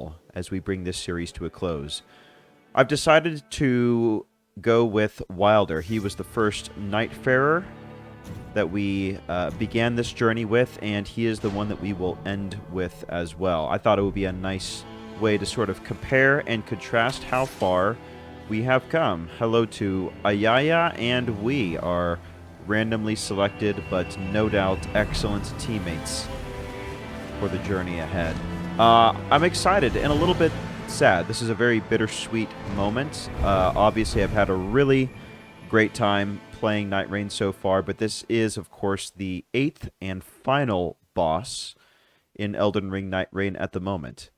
well as we bring this series to a close. I've decided to go with Wilder. He was the first Nightfarer that we began this journey with, and he is the one that we will end with as well. I thought it would be a nice way to sort of compare and contrast how far we have come. Hello to Ayaya and we are randomly selected, but no doubt excellent teammates for the journey ahead. I'm excited and a little bit sad. This is a very bittersweet moment. Obviously, I've had a really great time playing Nightreigne so far, but this is, of course, the 8th and final boss in Elden Ring Nightreigne at the moment.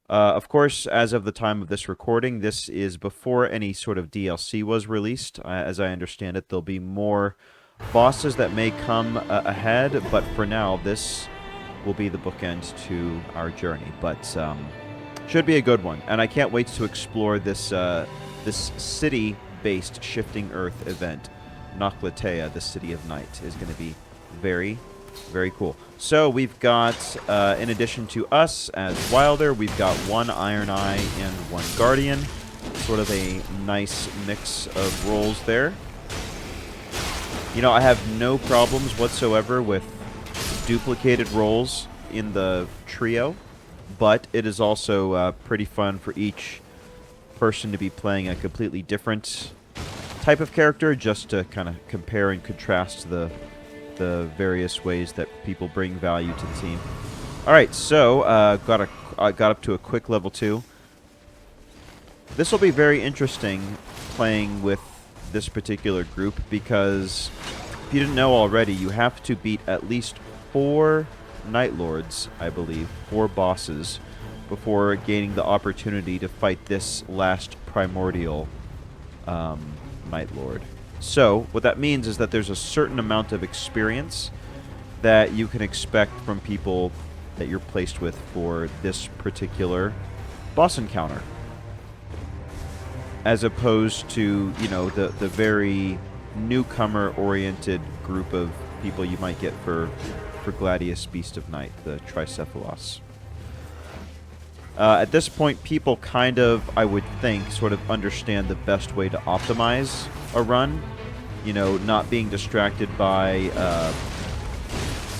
Of course, as of the time of this recording, this is before any sort of DLC was released. As I understand it, there'll be more bosses that may come ahead, but for now, this will be the bookend to our journey. But should be a good one, and I can't wait to explore this this city-based Shifting Earth event. Nocletea, the City of Night, is going to be very, very cool. So we've got, in addition to us as Wilder, we've got one Iron Eye and one Guardian. Sort of a nice mix of roles there. You know, I have no problems whatsoever with duplicated roles in the trio, but it is also pretty fun for each person to be playing a completely different type of character, just to kind of compare and contrast the various ways that people bring value to the team. All right, so got up to a quick level 2. This will be very interesting playing with this particular group, because if you didn't know already, you have to beat at least 4 Nightlords, I believe, 4 bosses, before gaining the opportunity to fight this last primordial Nightlord. So, what that means is that there's a certain amount of experience that you can expect from people that you're placed with for this particular boss encounter. As opposed to, you know, the very newcomer-oriented group of people you might get for Gladius Beast of Night, the Tricephalos. At this point, people kind of, I would think, sort of understand the best way to optimize a run. You know, not being distracted by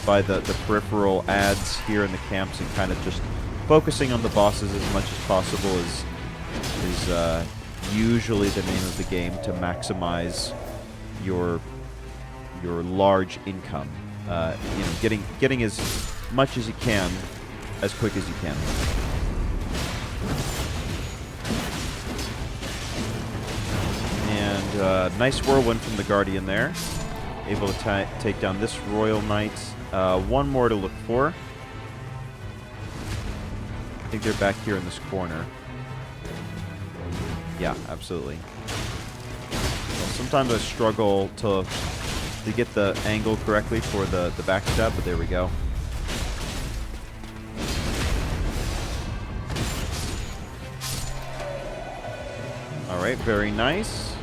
the peripheral ads here in the camps, and kind of just focusing on the bosses as much as possible is usually the name of the game, to maximize your large income. You know, getting as much as you can, as quick as you can. And nice whirlwind from the Guardian there. Able to take down this Royal Knight. One more to look for. I think they're back here in this corner. Yeah, absolutely. Well, sometimes I struggle to get the angle correctly for the backstab, but there we go. Alright, very nice.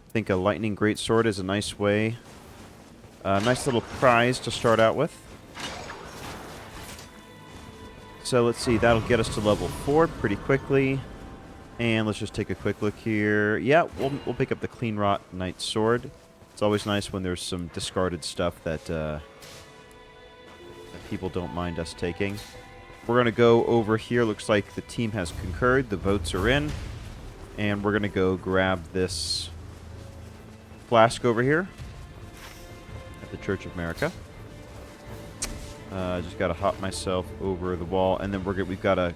I think a lightning greatsword is a nice way. Nice little prize to start out with. So let's see, that'll get us to level 4 pretty quickly. And let's just take a quick look here. Yeah, we'll pick up the Clean Rot Knight Sword. It's always nice when there's some discarded stuff that people don't mind us taking. We're going to go over here. Looks like the team has concurred. The votes are in. And we're going to go grab this flask over here at the Church of America. Just got to hop myself over the wall. And then we've got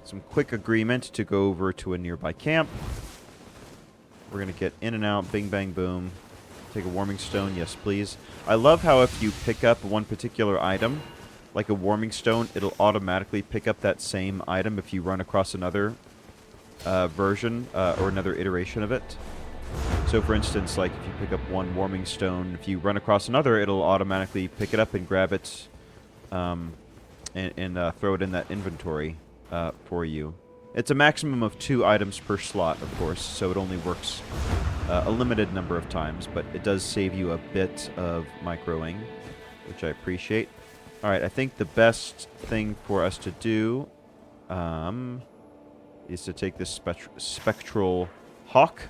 some quick agreement to go over to a nearby camp. We're going to get in and out. Bing, bang, boom. Take a warming stone. Yes, please. I love how if you pick up one particular item, like a warming stone, it'll automatically pick up that same item if you run across another version or another iteration of it. So for instance, like if you pick up one warming stone, if you run across another, it'll automatically pick it up and grab it and throw it in that inventory for you. It's a maximum of 2 items per slot, of course, so it only works a limited number of times, but it does save you a bit of microing, which I appreciate. Alright, I think the best thing for us to do is to take this spectral hawk.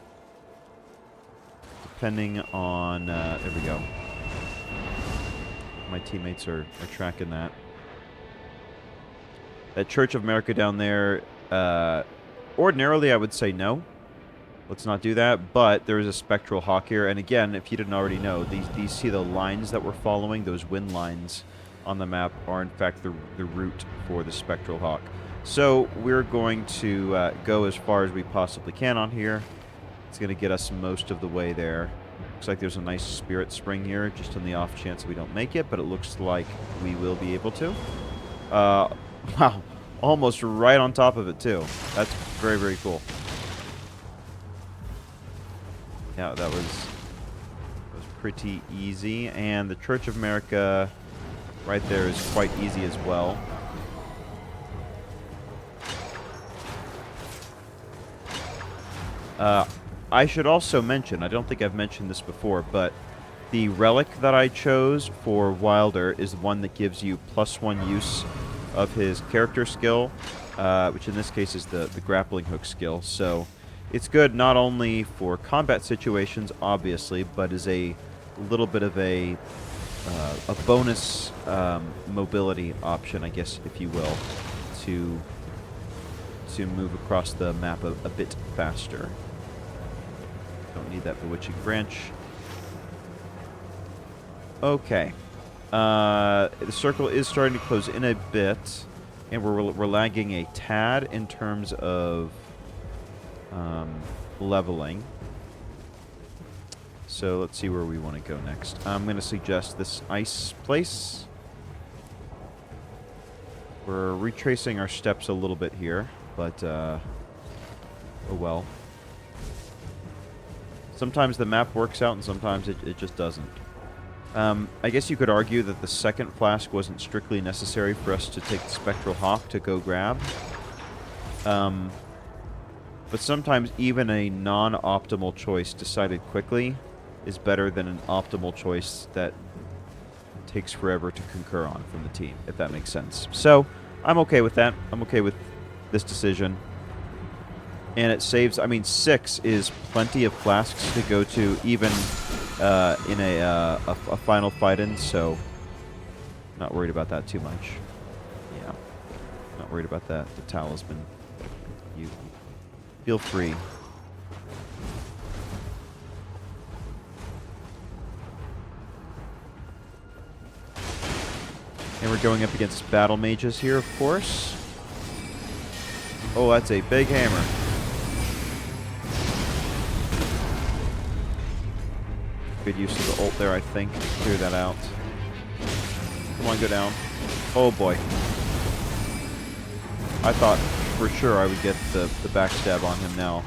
Depending on... there we go. My teammates are tracking that. That Church of America down there, ordinarily I would say no. Let's not do that, but there is a spectral hawk here. And again, if you didn't already know, these see the lines that we're following, those wind lines on the map are in fact the route for the spectral hawk. So we're going to go as far as we possibly can on here. It's going to get us most of the way there. Looks like there's a nice spirit spring here, just on the off chance we don't make it, but it looks like we will be able to. Wow, almost right on top of it too. That's very, very cool. Yeah, that was pretty easy, and the Church of America right there is quite easy as well. I should also mention, I don't think I've mentioned this before, but the relic that I chose for Wilder is the one that gives you +1 use of his character skill, which in this case is the grappling hook skill. So it's good not only for combat situations, obviously, but is a little bit of a bonus mobility option, I guess, if you will, to move across the map a bit faster. Don't need that bewitching branch. Okay. The circle is starting to close in a bit, and we're lagging a tad in terms of leveling. So let's see where we want to go next. I'm going to suggest this ice place. We're retracing our steps a little bit here, but oh well. Sometimes the map works out and sometimes it just doesn't. I guess you could argue that the second flask wasn't strictly necessary for us to take the Spectral Hawk to go grab. But sometimes even a non-optimal choice decided quickly is better than an optimal choice that takes forever to concur on from the team, if that makes sense. So, I'm okay with that. I'm okay with this decision. And it saves, I mean, 6 is plenty of flasks to go to, even in a final fight-in, so not worried about that too much. Yeah, not worried about that. The talisman. You feel free. And we're going up against battle mages here, of course. Oh, that's a big hammer. Good use of the ult there, I think, to clear that out. Come on, go down. Oh boy. I thought for sure I would get the backstab on him now.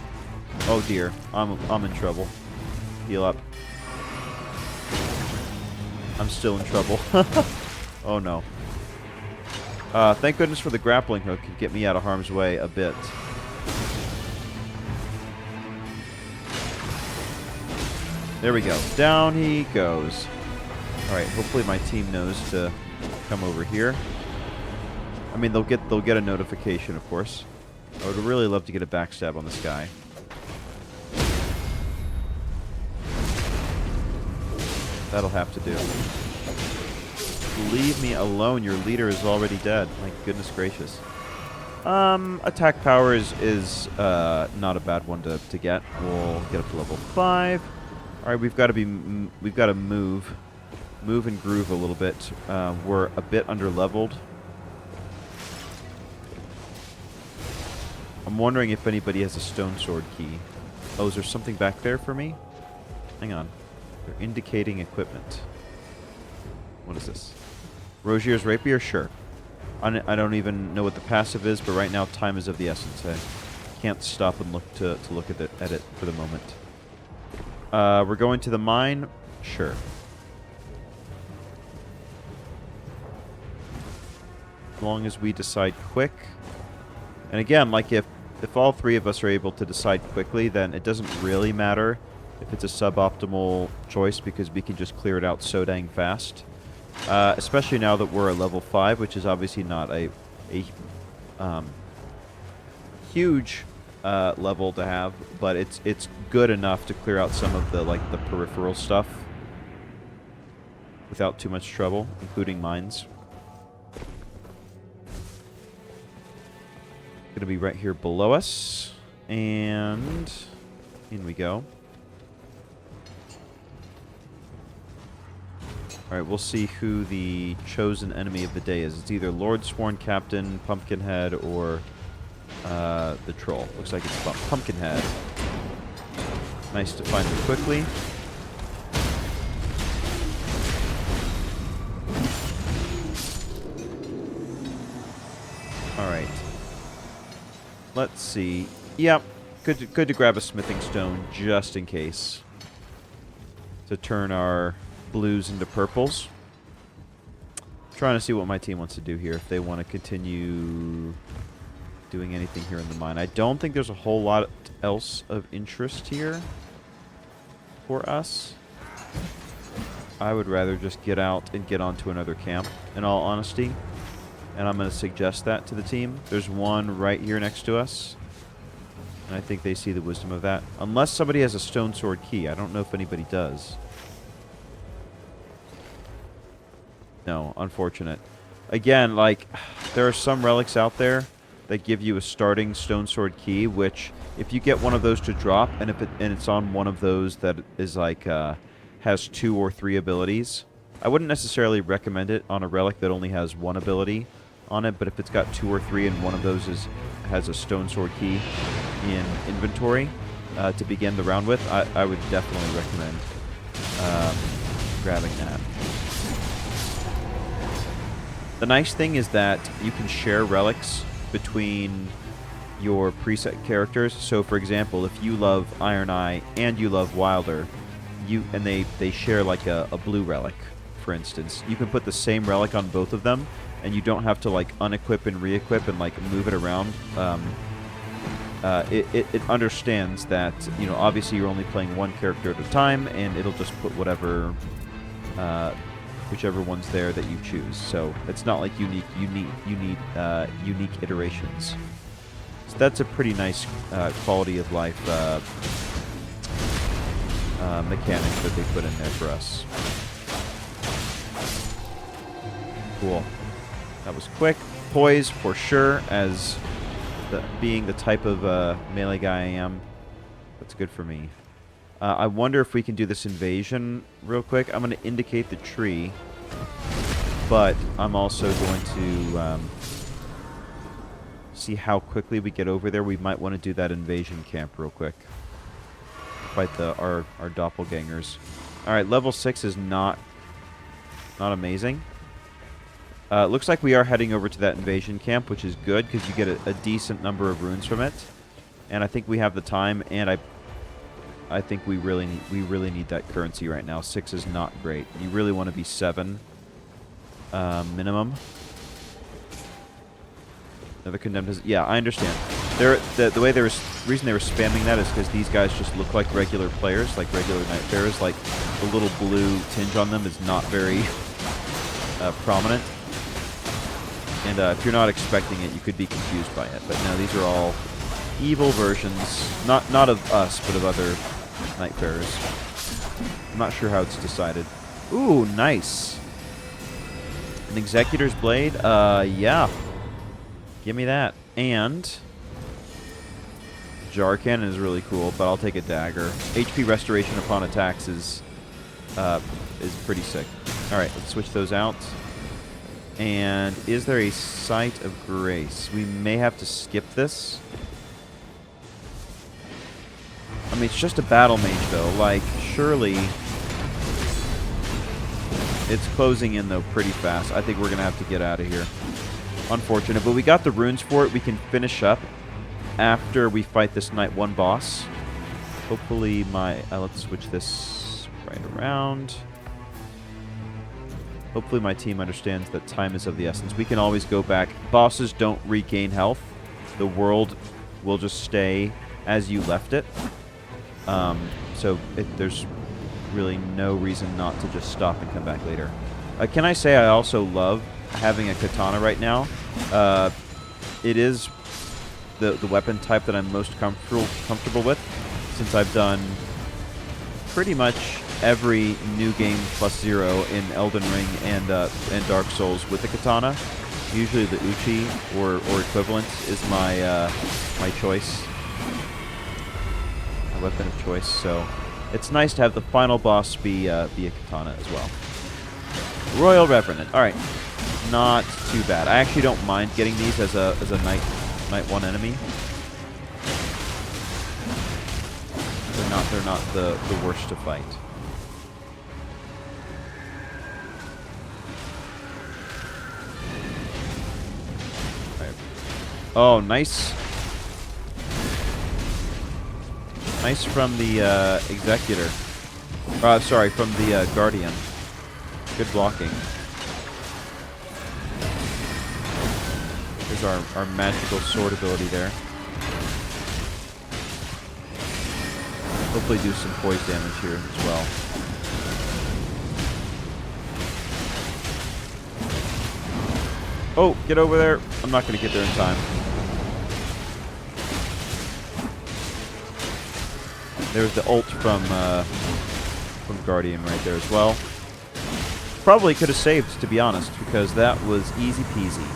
Oh dear, I'm in trouble. Heal up. I'm still in trouble. Oh no. Thank goodness for the grappling hook, can get me out of harm's way a bit. There we go. Down he goes. Alright, hopefully my team knows to come over here. I mean, they'll get a notification, of course. I would really love to get a backstab on this guy. That'll have to do. Leave me alone. Your leader is already dead. My goodness gracious. Attack power is not a bad one to get. We'll get up to level 5. All right, we've got to move and groove a little bit. We're a bit under-leveled. I'm wondering if anybody has a stone sword key. Oh, is there something back there for me? Hang on. They're indicating equipment. What is this? Rogier's rapier? Sure. I don't even know what the passive is, but right now time is of the essence. I can't stop and look to look at it for the moment. We're going to the mine? Sure. As long as we decide quick. And again, like if all three of us are able to decide quickly, then it doesn't really matter if it's a suboptimal choice because we can just clear it out so dang fast. Especially now that we're at level 5, which is obviously not a huge level to have, but it's good enough to clear out some of the the peripheral stuff without too much trouble, including mines. Gonna be right here below us, and in we go. Alright, we'll see who the chosen enemy of the day is. It's either Lord Sworn Captain, Pumpkinhead, or the Troll. Looks like it's Pumpkinhead. Nice to find them quickly. Alright. Let's see. Yep, good to grab a smithing stone just in case. To turn our blues into purples. Trying to see what my team wants to do here. If they want to continue doing anything here in the mine. I don't think there's a whole lot else of interest here for us. I would rather just get out and get onto another camp, in all honesty. And I'm going to suggest that to the team. There's one right here next to us. And I think they see the wisdom of that. Unless somebody has a stone sword key. I don't know if anybody does. No, unfortunate. Again, there are some relics out there that give you a starting stone sword key, which, if you get one of those to drop, and it's on one of those that is has 2 or 3 abilities, I wouldn't necessarily recommend it on a relic that only has 1 ability on it, but if it's got 2 or 3 and one of those has a stone sword key in inventory to begin the round with, I would definitely recommend grabbing that. The nice thing is that you can share relics between your preset characters. So, for example, if you love Iron Eye and you love Wilder, they share a blue relic, for instance. You can put the same relic on both of them, and you don't have to unequip and re-equip and move it around. It understands that obviously you're only playing one character at a time, and it'll just put whichever one's there that you choose. So it's not like you need unique iterations. So that's a pretty nice quality of life mechanic that they put in there for us. Cool. That was quick. Poise for sure, as being the type of melee guy I am. That's good for me. I wonder if we can do this invasion real quick. I'm going to indicate the tree, but I'm also going to see how quickly we get over there. We might want to do that invasion camp real quick. Fight our doppelgangers. All right, level 6 is not amazing. Looks like we are heading over to that invasion camp, which is good because you get a decent number of runes from it, and I think we have the time, and I think we really need that currency right now. 6 is not great. You really want to be 7 minimum. Another condemned is... Yeah, I understand. The reason they were spamming that is because these guys just look like regular players, like regular Nightfarers. The little blue tinge on them is not very prominent. And if you're not expecting it, you could be confused by it. But no, these are all evil versions, not of us, but of other Nightfarers. I'm not sure how it's decided. Ooh, nice. An Executor's Blade? Yeah. Give me that. And Jar Cannon is really cool, but I'll take a dagger. HP restoration upon attacks is pretty sick. Alright, let's switch those out. And is there a Sight of Grace? We may have to skip this. I mean, it's just a battle mage, though. Surely it's closing in, though, pretty fast. I think we're going to have to get out of here. Unfortunate, but we got the runes for it. We can finish up after we fight this Night 1 boss. Hopefully let's switch this right around. Hopefully my team understands that time is of the essence. We can always go back. Bosses don't regain health. The world will just stay as you left it. So there's really no reason not to just stop and come back later. Can I say I also love having a katana right now? It is the weapon type that I'm most comfortable with, since I've done pretty much every new game plus 0 in Elden Ring and Dark Souls with the katana. Usually the uchi or equivalent is my my choice, my weapon of choice. So it's nice to have the final boss be a katana as well. Royal Revenant. All right, not too bad. I actually don't mind getting these as a night 1 enemy. They're not the worst to fight. Right. Oh, nice. Nice from the Executor. Sorry, from the Guardian. Good blocking. There's our magical sword ability there. Hopefully do some poise damage here as well. Oh, get over there. I'm not going to get there in time. There's the ult from Guardian right there as well. Probably could have saved, to be honest, because that was easy peasy.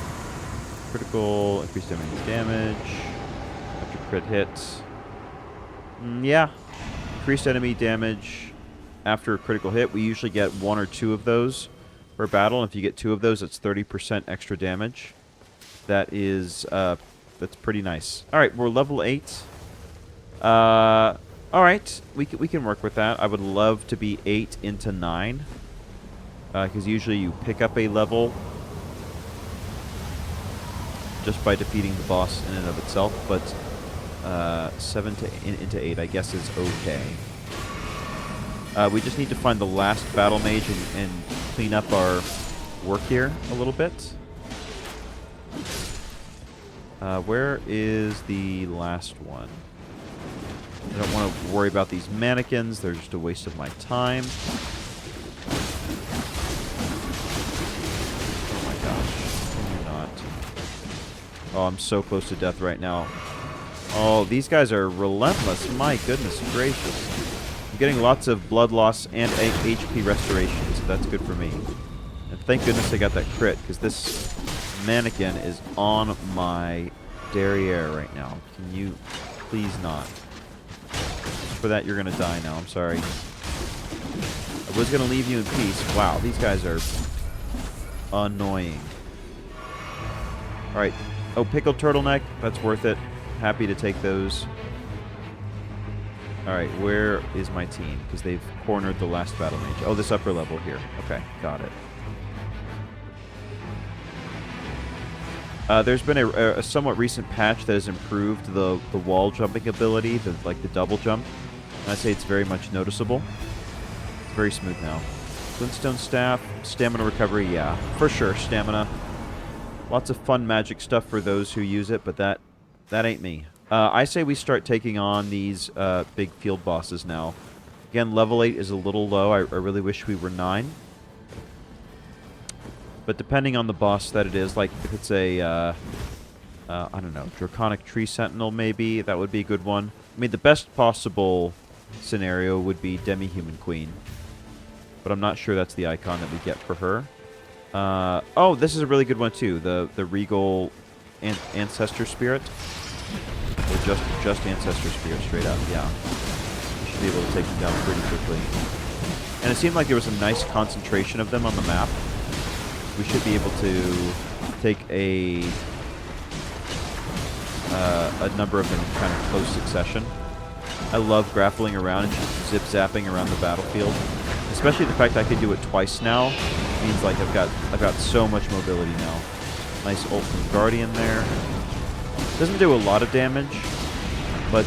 Critical, increased damage after crit hits. Yeah. Increased enemy damage after a critical hit. We usually get 1 or 2 of those per battle. And if you get 2 of those, it's 30% extra damage. That is, that's pretty nice. All right, we're level 8. All right, we can work with that. I would love to be 8 into 9, because usually you pick up a level just by defeating the boss in and of itself. But 7 into 8, I guess, is okay. We just need to find the last battle mage and clean up our work here a little bit. Where is the last one? I don't want to worry about these mannequins. They're just a waste of my time. Oh my gosh. Can you not? Oh, I'm so close to death right now. Oh, these guys are relentless. My goodness gracious. I'm getting lots of blood loss and HP restoration, so that's good for me. And thank goodness I got that crit, because this mannequin is on my derriere right now. Can you please not? For that, you're going to die now. I'm sorry. I was going to leave you in peace. Wow, these guys are annoying. All right. Oh, pickled turtleneck. That's worth it. Happy to take those. All right, where is my team? Because they've cornered the last battle mage. Oh, this upper level here. Okay, got it. There's been a somewhat recent patch that has improved the wall jumping ability, like the double jump. And I'd say it's very much noticeable. It's very smooth now. Glintstone staff, stamina recovery, yeah, for sure, stamina. Lots of fun magic stuff for those who use it, but that ain't me. I say we start taking on these big field bosses now. Again, level 8 is a little low. I really wish we were 9. But depending on the boss that it is, like if it's a, I don't know, Draconic Tree Sentinel maybe, that would be a good one. I mean, the best possible scenario would be Demi-Human Queen. But I'm not sure that's the icon that we get for her. Oh, this is a really good one too. The Regal Ancestor Spirit. Or just Ancestor Spirit, straight up, yeah. We should be able to take them down pretty quickly. And it seemed like there was a nice concentration of them on the map. We should be able to take a number of them in kind of close succession. I love grappling around and just zip-zapping around the battlefield. Especially the fact that I can do it twice now means like I've got so much mobility now. Nice ult from Guardian there. Doesn't do a lot of damage, but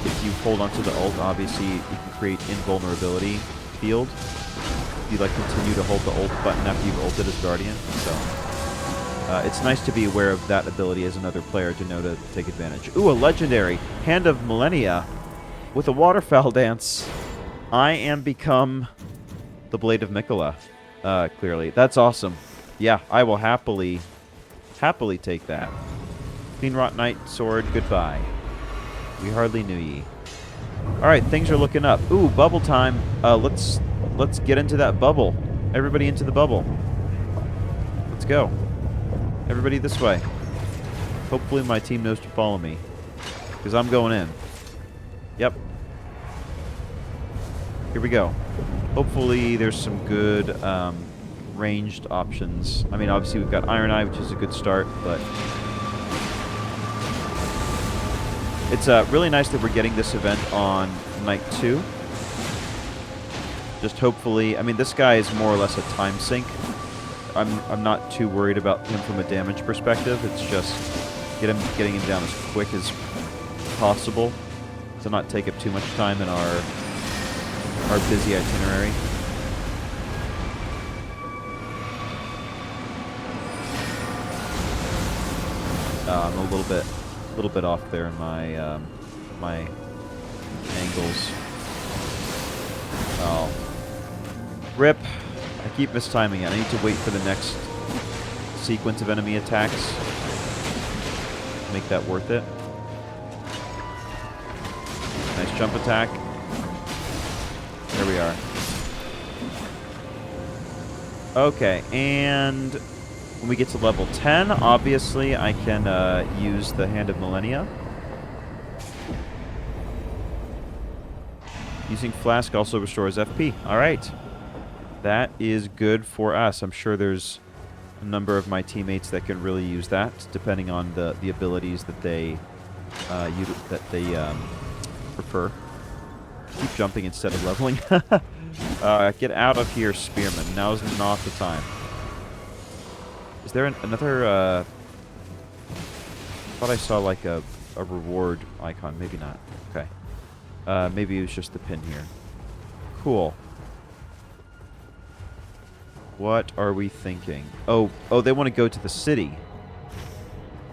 if you hold onto the ult, obviously you can create invulnerability field. You like continue to hold the ult button after you've ulted as Guardian. So it's nice to be aware of that ability as another player to know to take advantage. Ooh, a legendary Hand of Millennia with a waterfowl dance. I am become the Blade of Mikola. clearly. That's awesome. Yeah, I will happily take that. Clean Rot Knight Sword, goodbye. We hardly knew ye. Alright, things are looking up. Ooh, bubble time. Let's get into that bubble. Everybody into the bubble. Let's go. Everybody this way. Hopefully my team knows to follow me. Because I'm going in. Yep. Here we go. Hopefully there's some good ranged options. I mean, obviously we've got Iron Eye, which is a good start, but it's really nice that we're getting this event on night 2. Just hopefully, I mean, this guy is more or less a time sink. I'm not too worried about him from a damage perspective. It's just getting him down as quick as possible to not take up too much time in our busy itinerary. I'm a little bit off there in my my angles. Oh, rip! I keep mistiming it. I need to wait for the next sequence of enemy attacks to make that worth it. Nice jump attack. There we are. Okay, and when we get to level 10, obviously I can use the Hand of Millennia. Using Flask also restores FP. Alright. That is good for us. I'm sure there's a number of my teammates that can really use that, depending on the abilities that they prefer. Keep jumping instead of leveling. Get out of here, Spearman. Now's not the time. Is there another... I thought I saw like a reward icon. Maybe not. Okay. Maybe it was just the pin here. Cool. What are we thinking? Oh, they want to go to the city.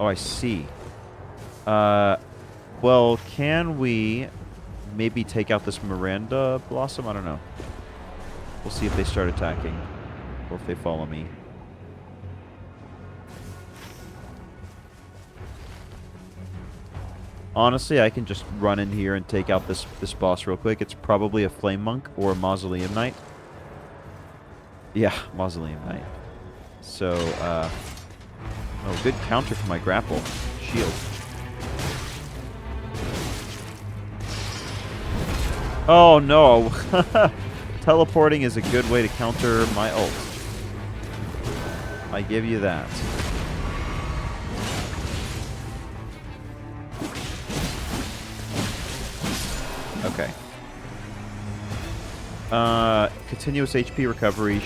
Oh, I see. Well, can we maybe take out this Miranda Blossom? I don't know. We'll see if they start attacking. Or if they follow me. Honestly, I can just run in here and take out this boss real quick. It's probably a Flame Monk or a Mausoleum Knight. Yeah, Mausoleum Knight. So, oh, good counter for my grapple. Shield. Oh, no. Teleporting is a good way to counter my ult. I give you that. Okay. Continuous HP recovery,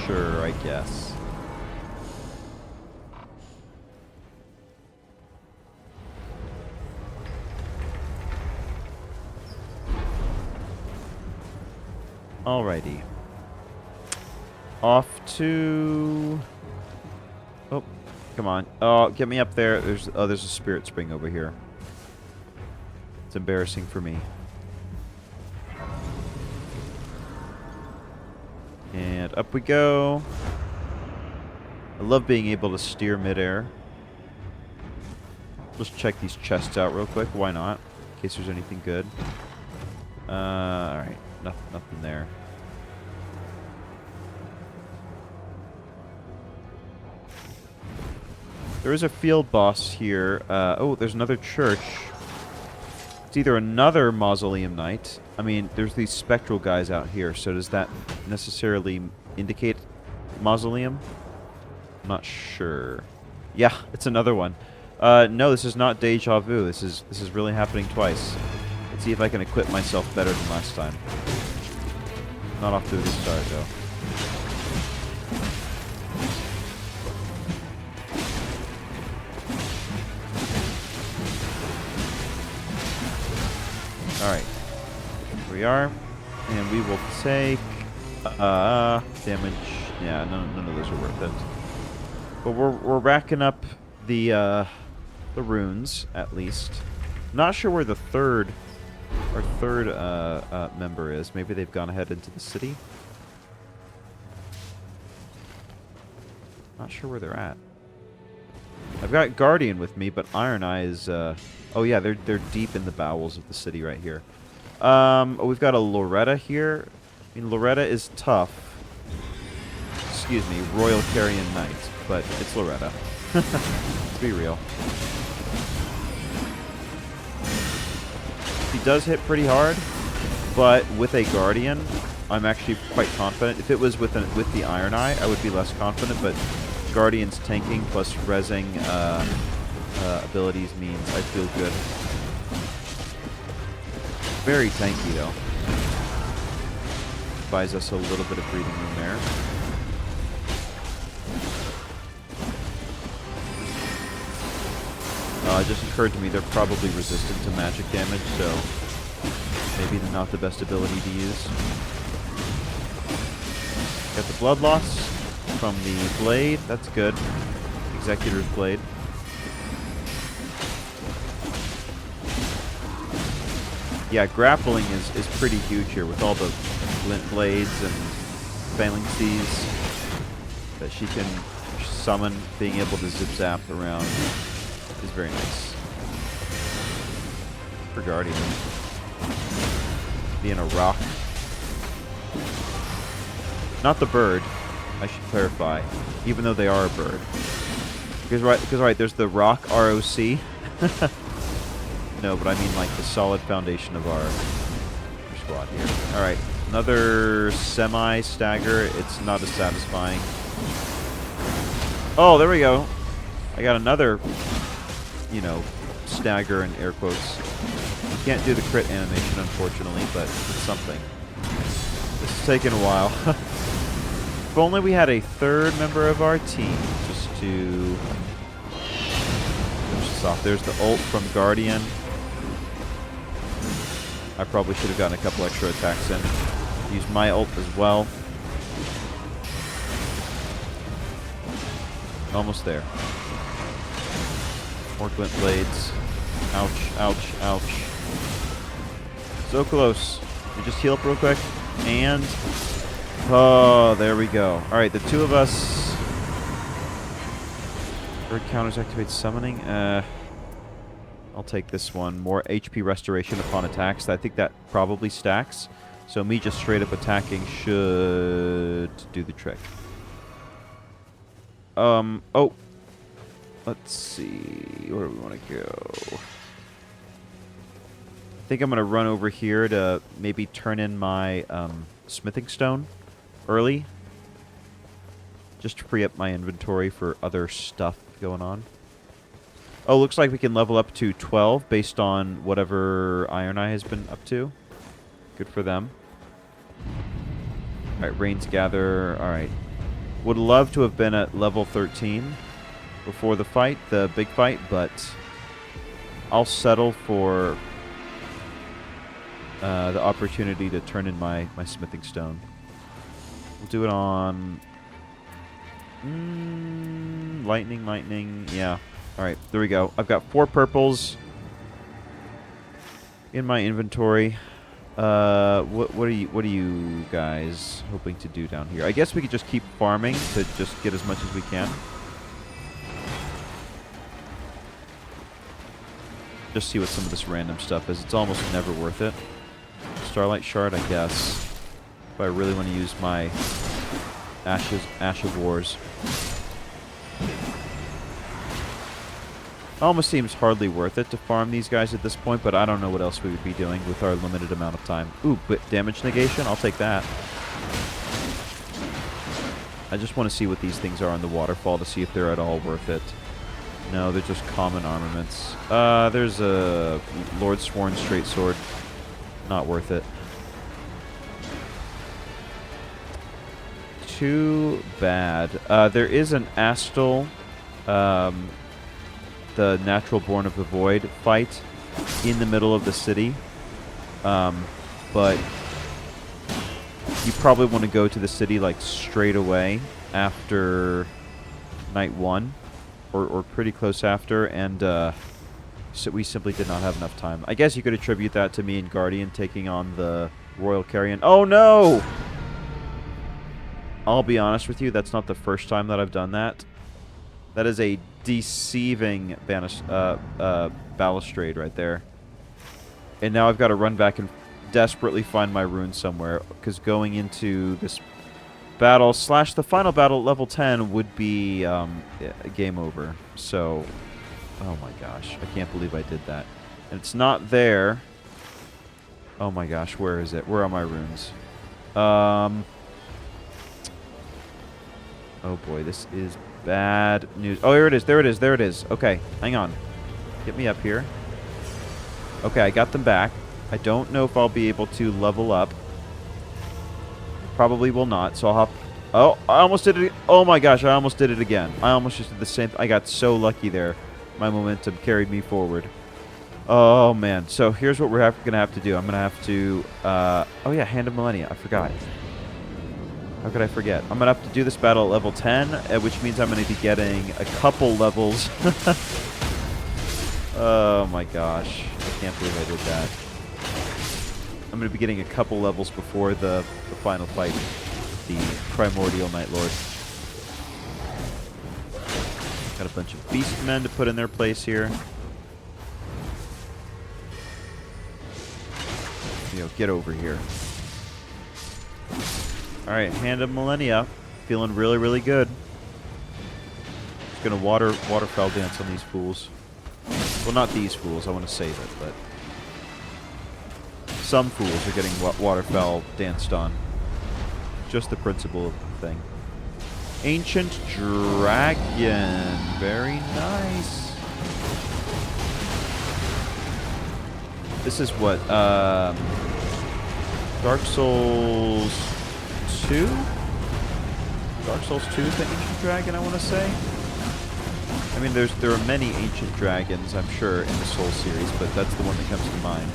sure, I guess. Alrighty. Off to... Oh, come on. Oh, get me up there. There's a spirit spring over here. It's embarrassing for me. And up we go. I love being able to steer midair. Let's check these chests out real quick. Why not? In case there's anything good. Alright. Nothing there. There is a field boss here. Oh, there's another church. It's either another Mausoleum Knight. I mean, there's these spectral guys out here, so does that necessarily indicate Mausoleum? I'm not sure. Yeah, it's another one. No, this is not Deja Vu. This is really happening twice. Let's see if I can equip myself better than last time. Not off to a good start, though. Alright. Here we are. And we will take damage. Yeah, none of those are worth it. But we're racking up the runes, at least. Not sure where our third member is. Maybe they've gone ahead into the city. Not sure where they're at. I've got Guardian with me, but Iron Eye is... oh yeah, they're deep in the bowels of the city right here. We've got a Loretta here. I mean, Loretta is tough. Excuse me, Royal Carrion Knight, but it's Loretta. Let's be real. He does hit pretty hard, but with a Guardian, I'm actually quite confident. If it was with the Iron Eye, I would be less confident, but Guardian's tanking plus rezzing abilities means I feel good. Very tanky, though. Buys us a little bit of breathing room there. It just occurred to me they're probably resistant to magic damage, so maybe they're not the best ability to use. Got the blood loss from the blade. That's good. Executor's blade. Yeah, grappling is pretty huge here with all the glint blades and phalanxes that she can summon. Being able to zip zap around is very nice for Guardian. Being a rock. Not the bird, I should clarify, even though they are a bird. Because right, there's the rock, ROC. No, but I mean like the solid foundation of our squad here. Alright, another semi-stagger. It's not as satisfying. Oh, there we go. I got another, you know, stagger in air quotes. You can't do the crit animation, unfortunately, but it's something. This is taking a while. If only we had a third member of our team just to finish this off. There's the ult from Guardian. I probably should have gotten a couple extra attacks in. Use my ult as well. Almost there. More glint blades. Ouch, ouch, ouch. So close. We just heal up real quick. And... oh, there we go. Alright, the two of us... bird counters activate summoning. I'll take this one. More HP restoration upon attacks. I think that probably stacks. So me just straight up attacking should do the trick. Oh. Let's see. Where do we want to go? I think I'm going to run over here to maybe turn in my smithing stone early. Just to free up my inventory for other stuff going on. Oh, looks like we can level up to 12 based on whatever Iron Eye has been up to. Good for them. Alright, Rains Gather. Alright. Would love to have been at level 13 before the fight, the big fight, but I'll settle for the opportunity to turn in my smithing stone. We'll do it on... lightning, yeah. Alright, there we go. I've got 4 purples in my inventory. What are you guys hoping to do down here? I guess we could just keep farming to just get as much as we can. Just see what some of this random stuff is. It's almost never worth it. Starlight Shard, I guess. If I really want to use my Ash of Wars. Almost seems hardly worth it to farm these guys at this point, but I don't know what else we would be doing with our limited amount of time. Ooh, but damage negation? I'll take that. I just want to see what these things are on the waterfall to see if they're at all worth it. No, they're just common armaments. There's a Lord Sworn Straight Sword. Not worth it. Too bad. There is an Astal... the Natural Born of the Void fight in the middle of the city. But you probably want to go to the city like straight away after night 1 or pretty close after, and so we simply did not have enough time. I guess you could attribute that to me and Guardian taking on the Royal Carrion. Oh no! I'll be honest with you, that's not the first time that I've done that. That is a deceiving balustrade right there. And now I've got to run back and desperately find my runes somewhere, because going into this battle / the final battle at level 10 would be game over. So, oh my gosh, I can't believe I did that. And it's not there. Oh my gosh, where is it? Where are my runes? Oh boy, this is bad news. Oh, here it is. There it is. There it is. Okay, hang on. Get me up here. Okay, I got them back. I don't know if I'll be able to level up. Probably will not, so I'll hop... Oh, I almost did it. Oh my gosh, I almost did it again. I almost just did the same... I got so lucky there. My momentum carried me forward. Oh, man. So here's what we're going to have to do. I'm going to have to... oh yeah, Hand of Millennia. I forgot. How could I forget? I'm going to have to do this battle at level 10, which means I'm going to be getting a couple levels. Oh my gosh. I can't believe I did that. I'm going to be getting a couple levels before the final fight with the Primordial Nightlord. Got a bunch of beast men to put in their place here. Get over here. Alright, Hand of Millennia. Feeling really, really good. Just gonna waterfowl dance on these fools. Well, not these fools, I want to save it, but... Some fools are getting waterfowl danced on. Just the principle of the thing. Ancient Dragon. Very nice. This is what, Dark Souls 2? Dark Souls 2 is the Ancient Dragon, I want to say. I mean, there are many Ancient Dragons, I'm sure, in the Soul series, but that's the one that comes to mind.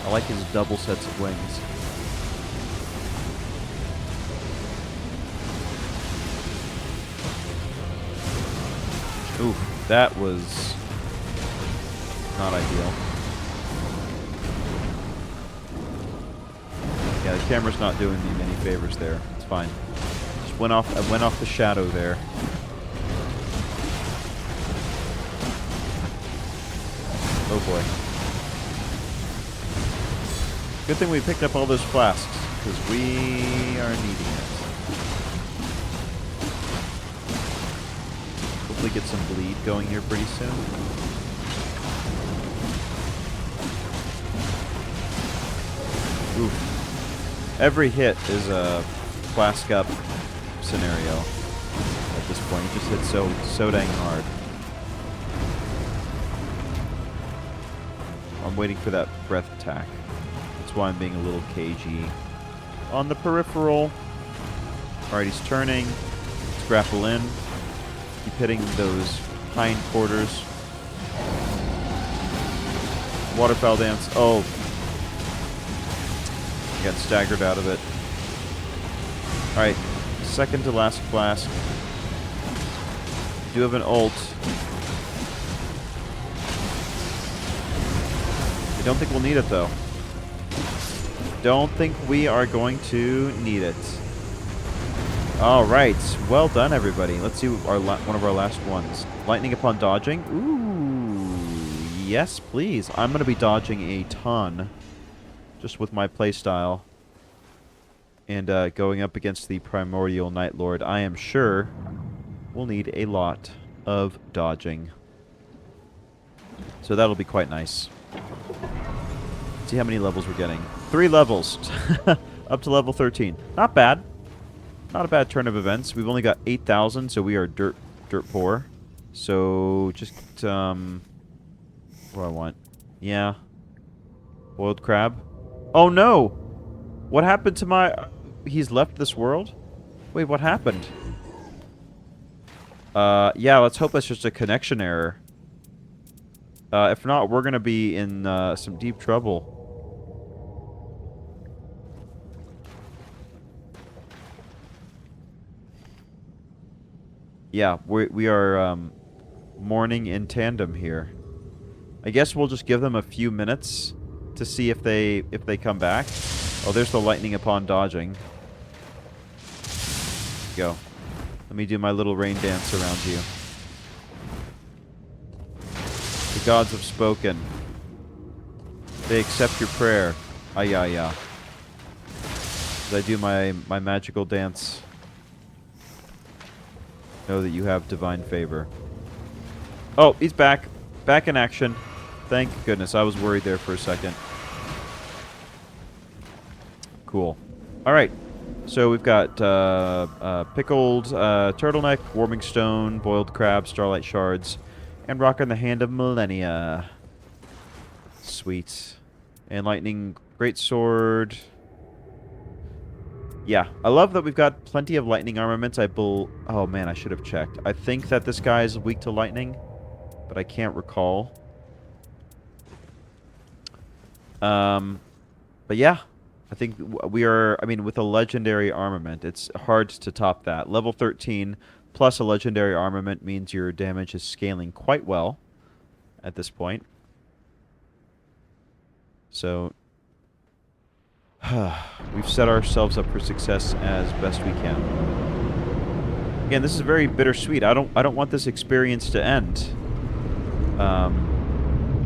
I like his double sets of wings. Oof, that was not ideal. Yeah, the camera's not doing me many favors there. It's fine. Just went off the shadow there. Oh boy. Good thing we picked up all those flasks, because we are needing it. Hopefully get some bleed going here pretty soon. Oof. Every hit is a flask up scenario at this point. It just hits so dang hard. I'm waiting for that breath attack. That's why I'm being a little cagey. On the peripheral. Alright, he's turning. Let's grapple in. Keep hitting those hind quarters. Waterfowl dance. Oh. I got staggered out of it. Alright. Second to last flask. Do have an ult. I don't think we'll need it, though. Don't think we are going to need it. All right. Well done, everybody. Let's see one of our last ones. Lightning upon dodging. Ooh. Yes, please. I'm going to be dodging a ton. Just with my playstyle. And going up against the Primordial Nightlord, I am sure we'll need a lot of dodging. So that'll be quite nice. See how many levels we're getting. 3 levels. Up to level 13. Not bad. Not a bad turn of events. We've only got 8,000, so we are dirt poor. So just what do I want? Yeah. Boiled crab. Oh no! What happened to my... He's left this world? Wait, what happened? Yeah, let's hope that's just a connection error. If not, we're going to be in some deep trouble. Yeah, we are mourning in tandem here. I guess we'll just give them a few minutes to see if they come back. Oh, there's the lightning upon dodging. Go. Let me do my little rain dance around you. The gods have spoken. They accept your prayer. Ayaya. As I do my magical dance, know that you have divine favor. Oh, he's back. Back in action. Thank goodness. I was worried there for a second. Cool. All right. So we've got pickled turtleneck, warming stone, boiled crab, starlight shards, and rock in the hand of millennia. Sweet. And lightning greatsword. Yeah, I love that we've got plenty of lightning armaments. Oh man, I should have checked. I think that this guy is weak to lightning, but I can't recall. But yeah, I think we are, I mean, with a legendary armament, it's hard to top that. Level 13 plus a legendary armament means your damage is scaling quite well at this point. So, we've set ourselves up for success as best we can. Again, this is very bittersweet. I don't want this experience to end.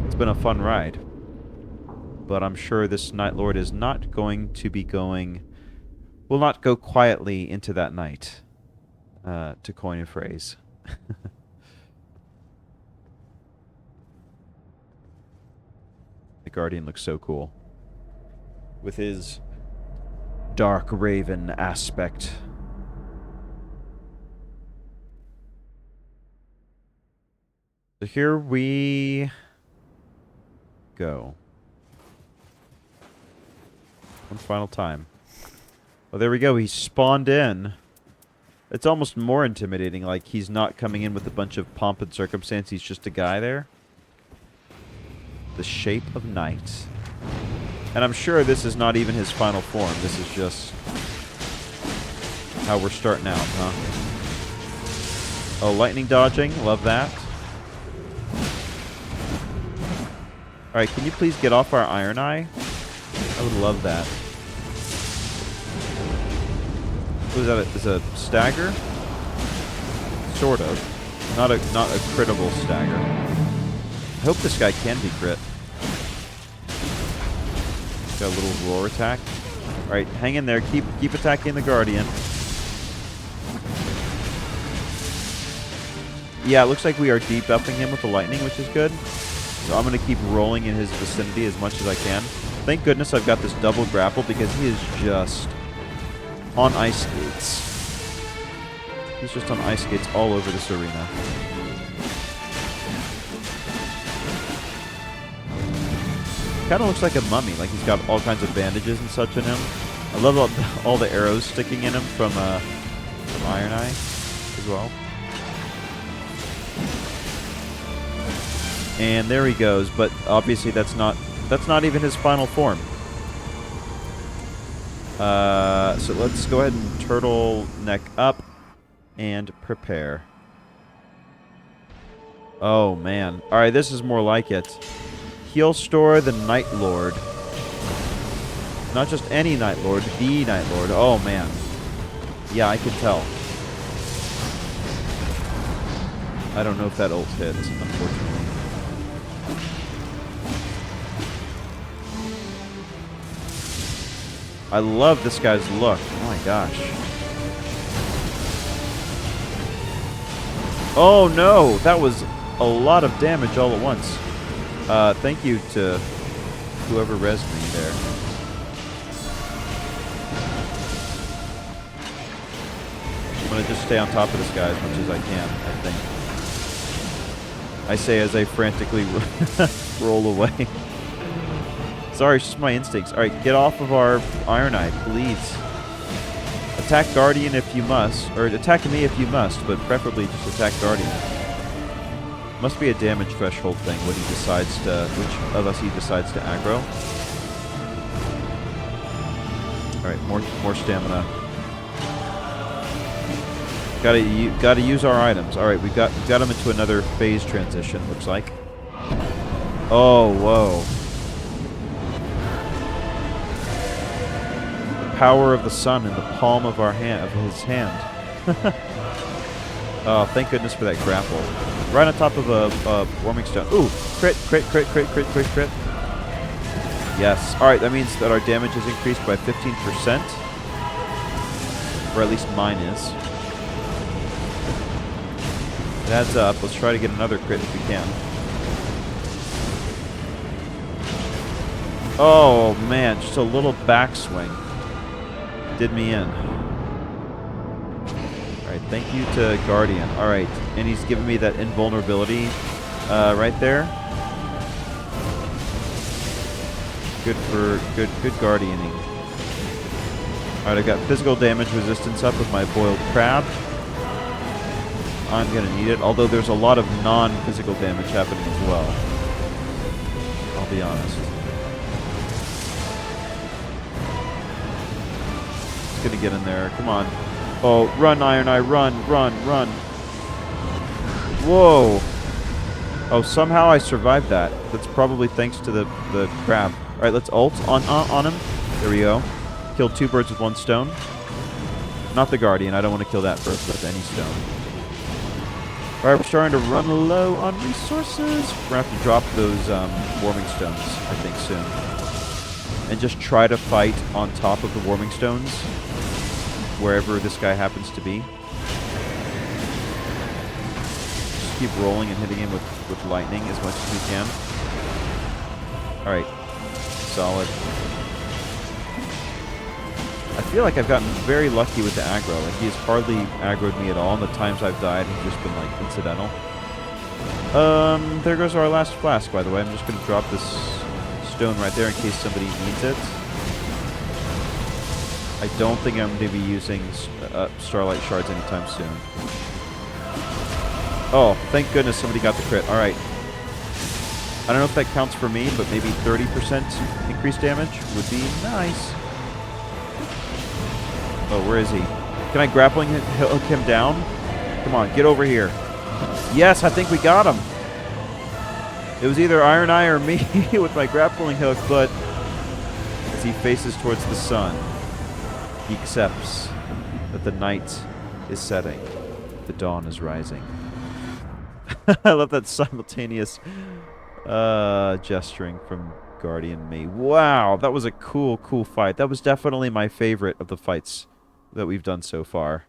It's been a fun ride. But I'm sure this Nightlord is not going to be will not go quietly into that night, to coin a phrase. The Guardian looks so cool. With his dark raven aspect. So here we go. One final time. Oh, there we go. He spawned in. It's almost more intimidating, like he's not coming in with a bunch of pomp and circumstance. He's just a guy there. The shape of night. And I'm sure this is not even his final form. This is just how we're starting out, huh? Oh, lightning dodging. Love that. Alright, can you please get off our Iron Eye? I would love that. What is that? Is a stagger? Sort of. Not a critable stagger. I hope this guy can be crit. Got a little roar attack. Alright, hang in there. Keep attacking the Guardian. Yeah, it looks like we are debuffing him with the lightning, which is good. So I'm going to keep rolling in his vicinity as much as I can. Thank goodness I've got this double grapple because he is just on ice skates. He's just on ice skates all over this arena. Kind of looks like a mummy, like he's got all kinds of bandages and such in him. I love all the arrows sticking in him from Iron Eye as well. And there he goes, but obviously that's not even his final form. So let's go ahead and turtleneck up and prepare. Oh man. Alright, this is more like it. Heolstor the Nightlord. Not just any Nightlord, the Nightlord. Oh man. Yeah, I can tell. I don't know if that ult hits, unfortunately. I love this guy's look. Oh my gosh. Oh no! That was a lot of damage all at once. Thank you to whoever rezzed me there. I'm gonna just stay on top of this guy as much as I can, I think. I say as I frantically roll away. Sorry, it's just my instincts. Alright, get off of our Iron Eye, please. Attack Guardian if you must. Or attack me if you must, but preferably just attack Guardian. Must be a damage threshold thing when he decides to... which of us he decides to aggro. Alright, more stamina. Gotta use our items. Alright, we got him into another phase transition, looks like. Oh, whoa. The power of the sun in the palm of our hand, of his hand. Oh, thank goodness for that grapple. Right on top of a warming stone. Ooh, crit, crit, crit, crit, crit, crit, crit. Yes. All right, that means that our damage is increased by 15%. Or at least mine is. It adds up. Let's try to get another crit if we can. Oh, man. Just a little backswing. Did me in. Alright, thank you to Guardian. Alright, and he's giving me that invulnerability right there. Good for good guardianing. Alright, I got physical damage resistance up with my boiled crab. I'm gonna need it, although there's a lot of non-physical damage happening as well. I'll be honest. Just gonna get in there. Come on. Oh, run, Iron Eye, run, run, run. Whoa. Oh, somehow I survived that. That's probably thanks to the crab. All right, let's ult on him. There we go. Killed 2 birds with 1 stone. Not the Guardian. I don't want to kill that first with any stone. All right, we're starting to run low on resources. We're going to have to drop those warming stones, I think, soon. And just try to fight on top of the warming stones, wherever this guy happens to be. Just keep rolling and hitting him with lightning as much as we can. Alright. Solid. I feel like I've gotten very lucky with the aggro. Like, he has hardly aggroed me at all, and the times I've died have just been, like, incidental. There goes our last flask, by the way. I'm just going to drop this stone right there in case somebody needs it. I don't think I'm going to be using Starlight Shards anytime soon. Oh, thank goodness somebody got the crit. Alright. I don't know if that counts for me, but maybe 30% increased damage would be nice. Oh, where is he? Can I grappling hook him down? Come on, get over here. Yes, I think we got him. It was either Iron Eye or me with my grappling hook, but as he faces towards the sun, he accepts that the night is setting. The dawn is rising. I love that simultaneous gesturing from Guardian me. Wow, that was a cool fight. That was definitely my favorite of the fights that we've done so far.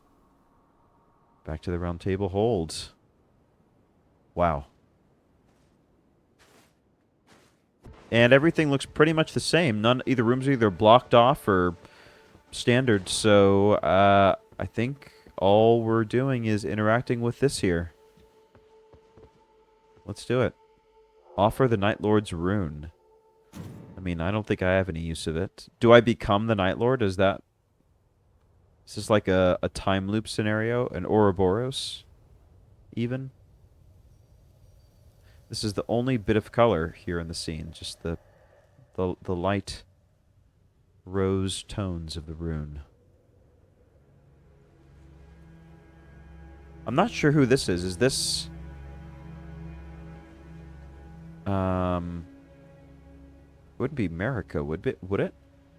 Back to the round table holds. Wow. And everything looks pretty much the same. Either rooms are either blocked off or standard, so I think all we're doing is interacting with this here. Let's do it. Offer the Nightlord's rune. I mean, I don't think I have any use of it. Do I become the Nightlord? Is this like a time loop scenario? An Ouroboros? Even? This is the only bit of color here in the scene. Just the light rose tones of the rune. I'm not sure who this is. Is this... wouldn't be America, would it?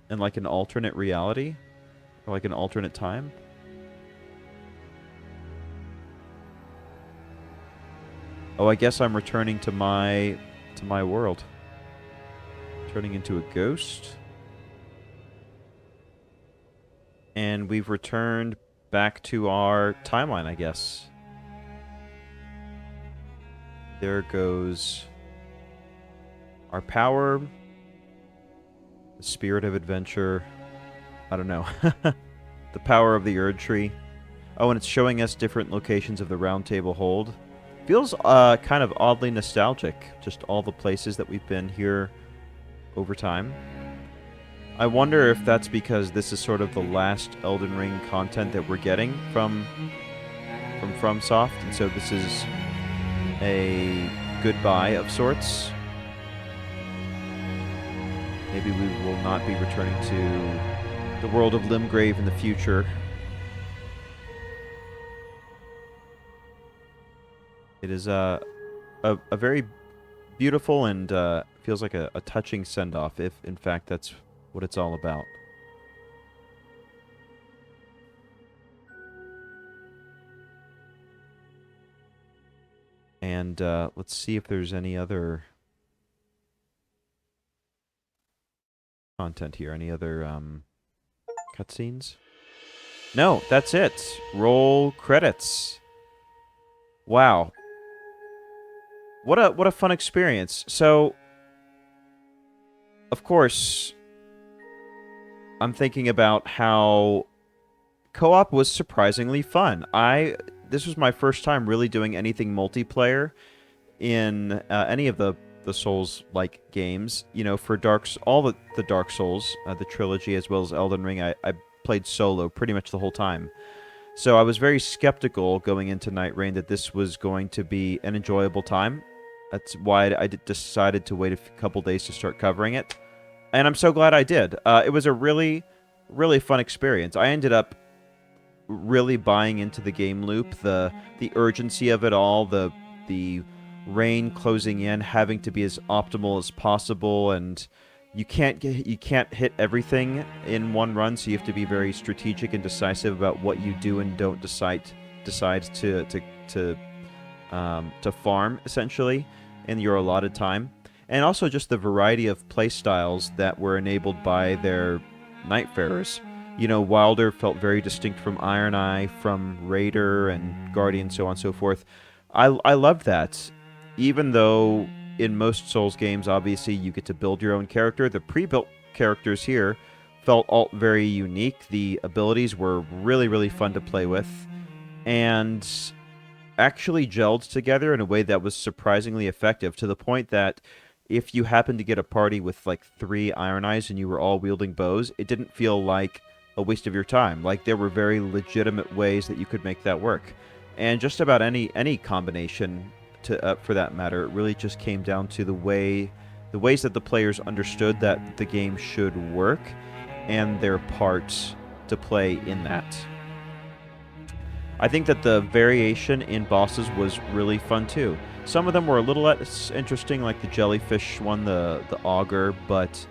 In like an alternate reality? Or like an alternate time? Oh, I guess I'm returning to my world. Turning into a ghost. And we've returned back to our timeline, I guess. There goes our power, the spirit of adventure. I don't know. The power of the Erd Tree. Oh, and it's showing us different locations of the Round Table Hold. Feels kind of oddly nostalgic, just all the places that we've been here over time. I wonder if that's because this is sort of the last Elden Ring content that we're getting from FromSoft, and so this is a goodbye of sorts. Maybe we will not be returning to the world of Limgrave in the future. It is a very beautiful and feels like a touching send-off, if in fact that's what it's all about. And let's see if there's any other content here. Any other cutscenes? No, that's it. Roll credits. Wow. What a fun experience. So, of course, I'm thinking about how co-op was surprisingly fun. This was my first time really doing anything multiplayer in any of the Souls-like games. You know, for all the Dark Souls, the trilogy, as well as Elden Ring, I played solo pretty much the whole time. So I was very skeptical going into Night Rain that this was going to be an enjoyable time. That's why I decided to wait a couple days to start covering it. And I'm so glad I did. It was a really, really fun experience. I ended up really buying into the game loop, the urgency of it all, the rain closing in, having to be as optimal as possible, and you can't hit everything in one run, so you have to be very strategic and decisive about what you do and don't decide to farm essentially in your allotted time. And also just the variety of playstyles that were enabled by their Nightfarers. You know, Wilder felt very distinct from Iron Eye, from Raider and Guardian, so on and so forth. I loved that. Even though in most Souls games, obviously, you get to build your own character, the pre-built characters here felt all very unique. The abilities were really, really fun to play with, and actually gelled together in a way that was surprisingly effective, to the point that if you happened to get a party with like 3 Iron Eyes and you were all wielding bows, it didn't feel like a waste of your time. Like, there were very legitimate ways that you could make that work. And just about any combination, for that matter, it really just came down to the ways that the players understood that the game should work and their part to play in that. I think that the variation in bosses was really fun too. Some of them were a little less interesting, like the jellyfish one, the augur, but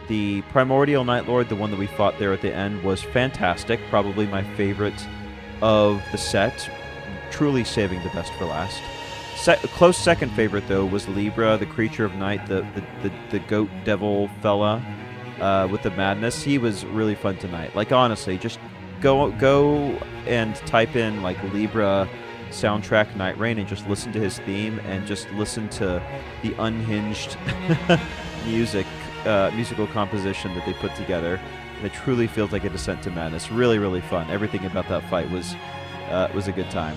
the primordial Nightlord, the one that we fought there at the end, was fantastic. Probably my favorite of the set. Truly saving the best for last. Close second favorite, though, was Libra, the creature of night, the goat devil fella with the madness. He was really fun tonight. Like, honestly, just go and type in, like, Libra soundtrack Night Rain and just listen to his theme and just listen to the unhinged musical composition that they put together. And it truly feels like a descent to madness. Really, really fun. Everything about that fight was a good time.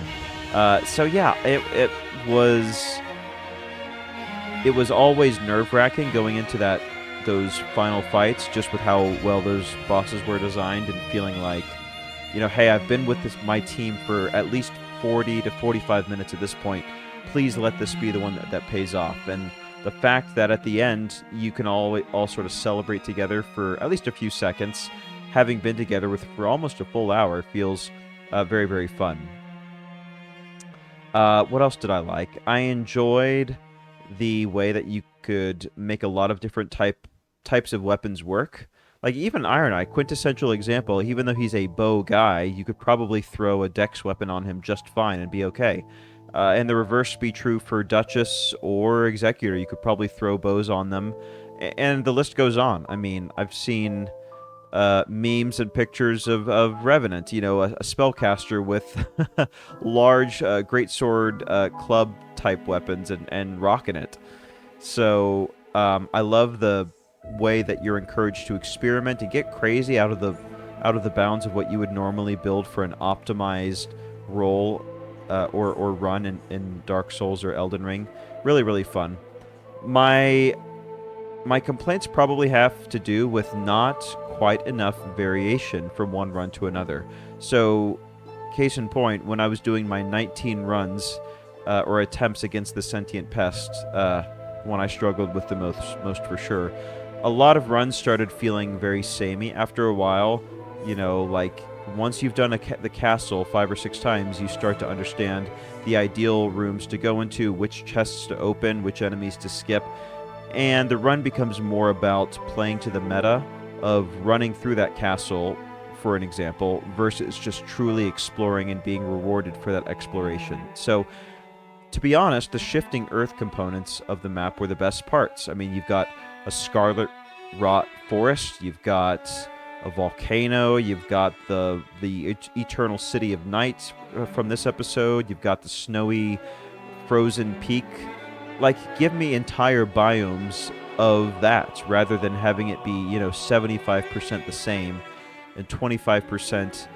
So yeah, it was always nerve-wracking going into those final fights, just with how well those bosses were designed, and feeling like, you know, hey, I've been with my team for at least 40 to 45 minutes at this point. Please let this be the one that pays off. And the fact that at the end you can all sort of celebrate together for at least a few seconds, having been together for almost a full hour, feels very, very fun. What else did I like? I enjoyed the way that you could make a lot of different types of weapons work. Like, even Iron Eye, quintessential example, even though he's a bow guy, you could probably throw a dex weapon on him just fine and be okay. And the reverse be true for Duchess or Executor. You could probably throw bows on them. And the list goes on. I mean, I've seen memes and pictures of Revenant, you know, a spellcaster with large greatsword club-type weapons and rocking it. So I love the way that you're encouraged to experiment and get crazy out of the bounds of what you would normally build for an optimized role or run in Dark Souls or Elden Ring. Really, really fun. My complaints probably have to do with not quite enough variation from one run to another. So, case in point, when I was doing my 19 runs or attempts against the sentient pest, one I struggled with the most for sure, a lot of runs started feeling very samey after a while. You know, like, once you've done the castle 5 or 6 times, you start to understand the ideal rooms to go into, which chests to open, which enemies to skip, and the run becomes more about playing to the meta of running through that castle, for an example, versus just truly exploring and being rewarded for that exploration. So, to be honest, the shifting earth components of the map were the best parts. I mean, you've got a scarlet rot forest, you've got a volcano, you've got the eternal city of night from this episode, you've got the snowy frozen peak. Like, give me entire biomes of that rather than having it be, 75% the same and 25%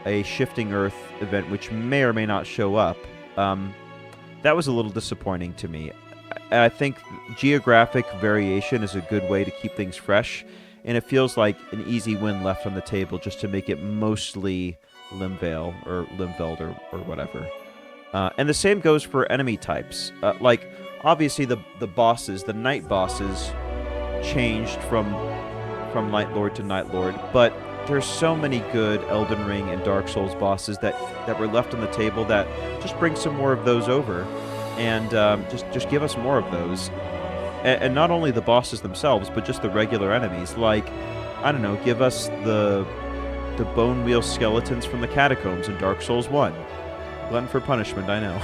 a shifting earth event which may or may not show up. That was a little disappointing to me. I think geographic variation is a good way to keep things fresh, and it feels like an easy win left on the table just to make it mostly Limveld or whatever. And the same goes for enemy types. Obviously the bosses, the night bosses, changed from Nightlord to Nightlord, but there's so many good Elden Ring and Dark Souls bosses that were left on the table that just bring some more of those over, and just give us more of those. And not only the bosses themselves, but just the regular enemies. Like, I don't know, give us the bone wheel skeletons from the catacombs in Dark Souls 1. Glutton for punishment, I know.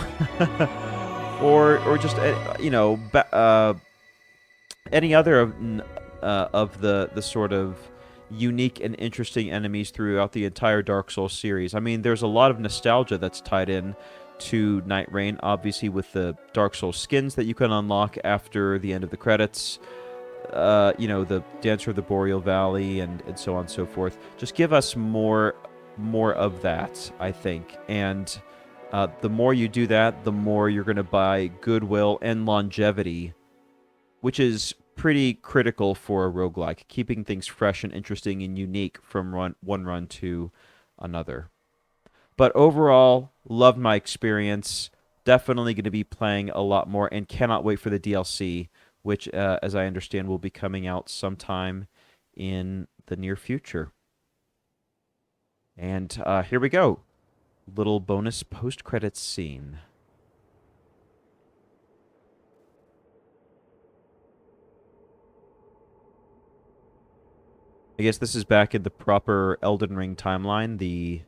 or just, any other of the sort of unique and interesting enemies throughout the entire Dark Souls series. I mean, there's a lot of nostalgia that's tied in to Night Reign, obviously with the Dark Souls skins that you can unlock after the end of the credits, the Dancer of the Boreal Valley, and so on and so forth. Just give us more of that, I think. And the more you do that, the more you're going to buy goodwill and longevity, which is pretty critical for a roguelike, keeping things fresh and interesting and unique from one run to another. But overall, loved my experience. Definitely going to be playing a lot more and cannot wait for the DLC, which, as I understand, will be coming out sometime in the near future. And here we go. Little bonus post-credits scene. I guess this is back in the proper Elden Ring timeline, the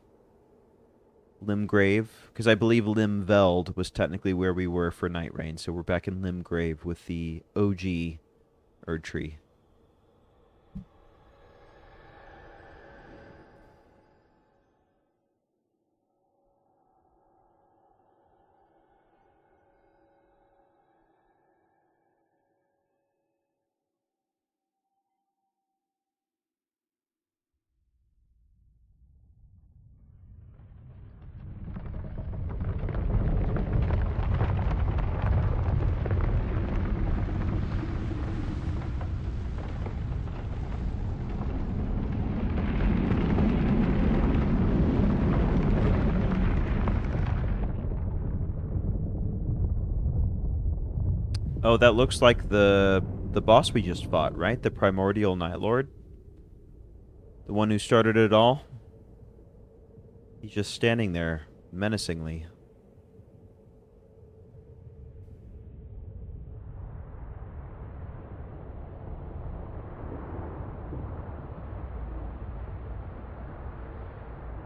Limgrave, because I believe Limveld was technically where we were for Night Reign, so we're back in Limgrave with the OG Erd Tree. Oh, that looks like the boss we just fought, right? The primordial Nightlord? The one who started it all? He's just standing there, menacingly.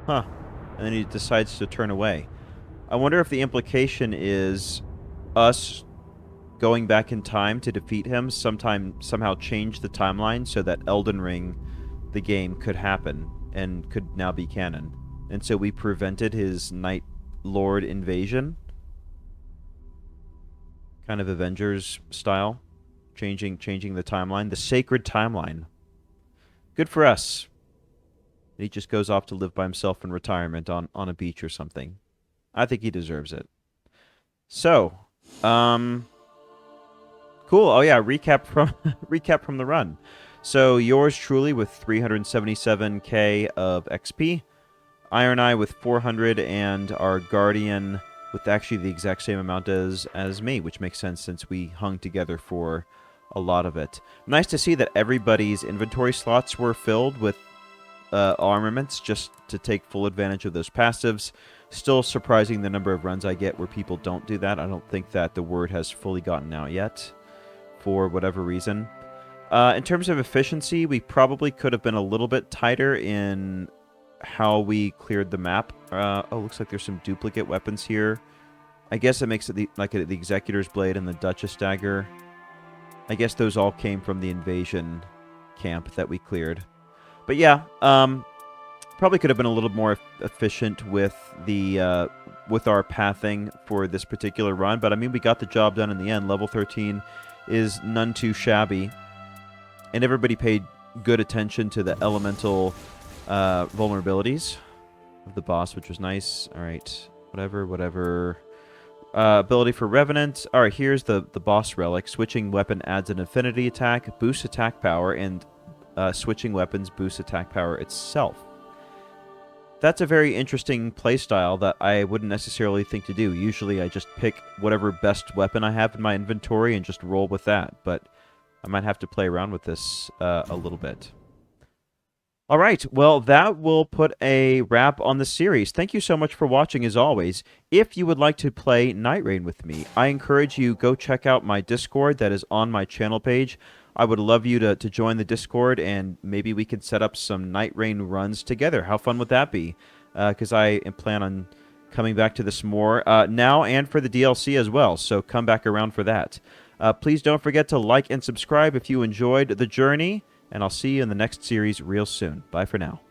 Huh. And then he decides to turn away. I wonder if the implication is us going back in time to defeat him somehow change the timeline so that Elden Ring, the game, could happen and could now be canon. And so we prevented his Nightlord invasion. Kind of Avengers style. Changing the timeline. The sacred timeline. Good for us. He just goes off to live by himself in retirement on a beach or something. I think he deserves it. So, cool. Oh yeah, recap from the run. So yours truly with 377k of XP, Iron Eye with 400, and our Guardian with actually the exact same amount as me, which makes sense since we hung together for a lot of it. Nice to see that everybody's inventory slots were filled with armaments just to take full advantage of those passives. Still surprising the number of runs I get where people don't do that. I don't think that the word has fully gotten out yet for whatever reason. In terms of efficiency, we probably could have been a little bit tighter in how we cleared the map. Oh, looks like there's some duplicate weapons here. I guess it makes it the Executor's Blade and the Duchess Dagger. I guess those all came from the invasion camp that we cleared. But yeah, probably could have been a little more efficient with the with our pathing for this particular run. But I mean, we got the job done in the end. Level 13 is none too shabby. And everybody paid good attention to the elemental vulnerabilities of the boss, which was nice. All right, whatever. Ability for Revenant. All right, here's the boss relic. Switching weapon adds an affinity attack, boosts attack power, and switching weapons boosts attack power itself. That's a very interesting playstyle that I wouldn't necessarily think to do. Usually I just pick whatever best weapon I have in my inventory and just roll with that, but I might have to play around with this a little bit. All right, well, that will put a wrap on the series. Thank you so much for watching, as always. If you would like to play Night Rain with me, I encourage you go check out my Discord that is on my channel page. I would love you to join the Discord, and maybe we could set up some Night Rain runs together. How fun would that be? Because I plan on coming back to this more now and for the DLC as well, so come back around for that. Please don't forget to like and subscribe if you enjoyed the journey. And I'll see you in the next series real soon. Bye for now.